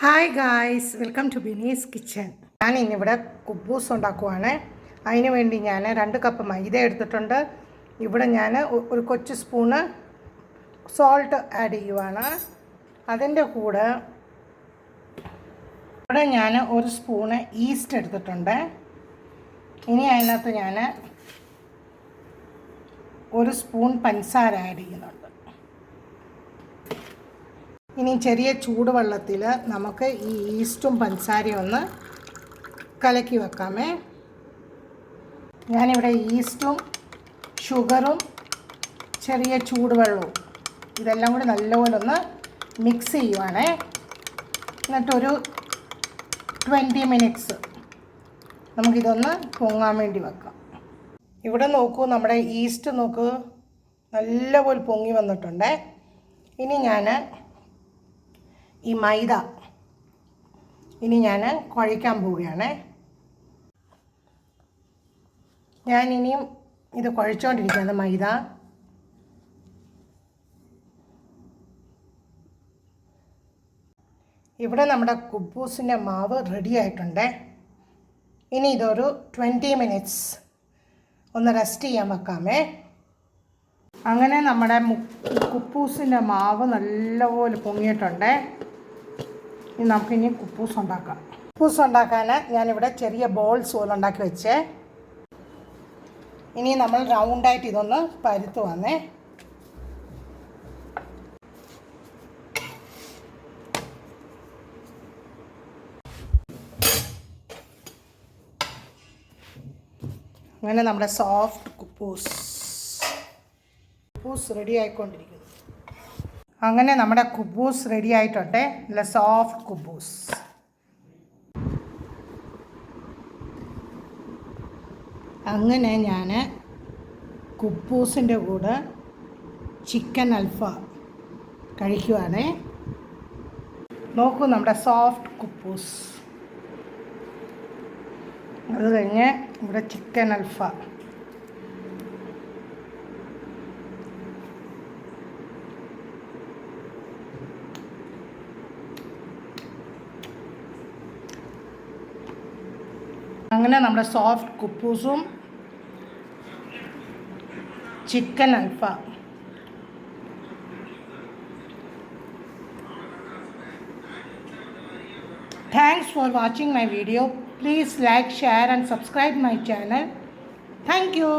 Hi guys, welcome to Bini's kitchen. ഞാൻ ഇന്നിവിടെ കുബൂസ് ഉണ്ടാക്കുവാണ്. അതിന് വേണ്ടി ഞാൻ 2 കപ്പ് മൈദ എടുത്തിട്ടുണ്ട്. ഇവിടെ ഞാൻ ഒരു കൊച്ചു സ്പൂണ് സോൾട്ട് ആഡ് ചെയ്യുവാണ്. അതിൻ്റെ കൂടെ ഇവിടെ ഞാൻ 1 സ്പൂണ് ഈസ്റ്റ് എടുത്തിട്ടുണ്ട്. ഇനി അതിനകത്ത് ഞാൻ 1 സ്പൂൺ പഞ്ചസാര ആഡ് ചെയ്യുന്നുണ്ട്. ഇനി ചെറിയ ചൂടുവെള്ളത്തിൽ നമുക്ക് ഈ ഈസ്റ്റും പഞ്ചസാരയും ഒന്ന് കലക്കി വെക്കാമേ. ഞാനിവിടെ ഈസ്റ്റും ഷുഗറും ചെറിയ ചൂടുവെള്ളവും ഇതെല്ലാം കൂടി നല്ലപോലെ ഒന്ന് മിക്സ് ചെയ്യുവാണേ. എന്നിട്ടൊരു 20 മിനിറ്റ്സ് നമുക്കിതൊന്ന് പൊങ്ങാൻ വേണ്ടി വെക്കാം. ഇവിടെ നോക്കൂ, നമ്മുടെ ഈസ്റ്റ് നോക്കൂ, നല്ലപോലെ പൊങ്ങി വന്നിട്ടുണ്ട്. ഇനി ഞാൻ ഈ മൈദ ഞാൻ കുഴയ്ക്കാൻ പോവുകയാണ്. ഞാനിനിയും ഇത് കുഴച്ചുകൊണ്ടിരിക്കുകയാണ് മൈദ. ഇവിടെ നമ്മുടെ കുബൂസിൻ്റെ മാവ് റെഡി ആയിട്ടുണ്ട്. ഇനി ഇതൊരു 20 മിനിറ്റ്സ് ഒന്ന് റെസ്റ്റ് ചെയ്യാൻ വെക്കാമേ. അങ്ങനെ നമ്മുടെ കുബൂസിൻ്റെ മാവ് നല്ലപോലെ പൊങ്ങിയിട്ടുണ്ട്. ഇനി നമുക്കിനി കുബൂസ് ഉണ്ടാക്കാം. കുബൂസ് ഉണ്ടാക്കാൻ ഞാനിവിടെ ചെറിയ ബോൾസ് പോലെ ഉണ്ടാക്കി വെച്ചേ. ഇനി നമ്മൾ റൗണ്ടായിട്ട് ഇതൊന്ന് പരുത്ത് വന്നേ. അങ്ങനെ നമ്മുടെ സോഫ്റ്റ് കുബൂസ് റെഡി ആയിക്കൊണ്ടിരിക്കുന്നു. അങ്ങനെ നമ്മുടെ കുബൂസ് റെഡി ആയിട്ടുണ്ട്. നല്ല സോഫ്റ്റ് കുബൂസ്. അങ്ങനെ ഞാൻ കുബൂസിൻ്റെ കൂടെ ചിക്കൻ അൽഫാം കഴിക്കുവാണ്. നോക്കൂ, നമ്മുടെ സോഫ്റ്റ് കുബൂസ്. അത് കഴിഞ്ഞ് ഇവിടെ ചിക്കൻ അൽഫാം. അങ്ങനെ നമ്മുടെ സോഫ്റ്റ് കുബൂസും ചിക്കൻ അൽഫാം. Thanks for watching my video. Please like, share and subscribe my channel. Thank you.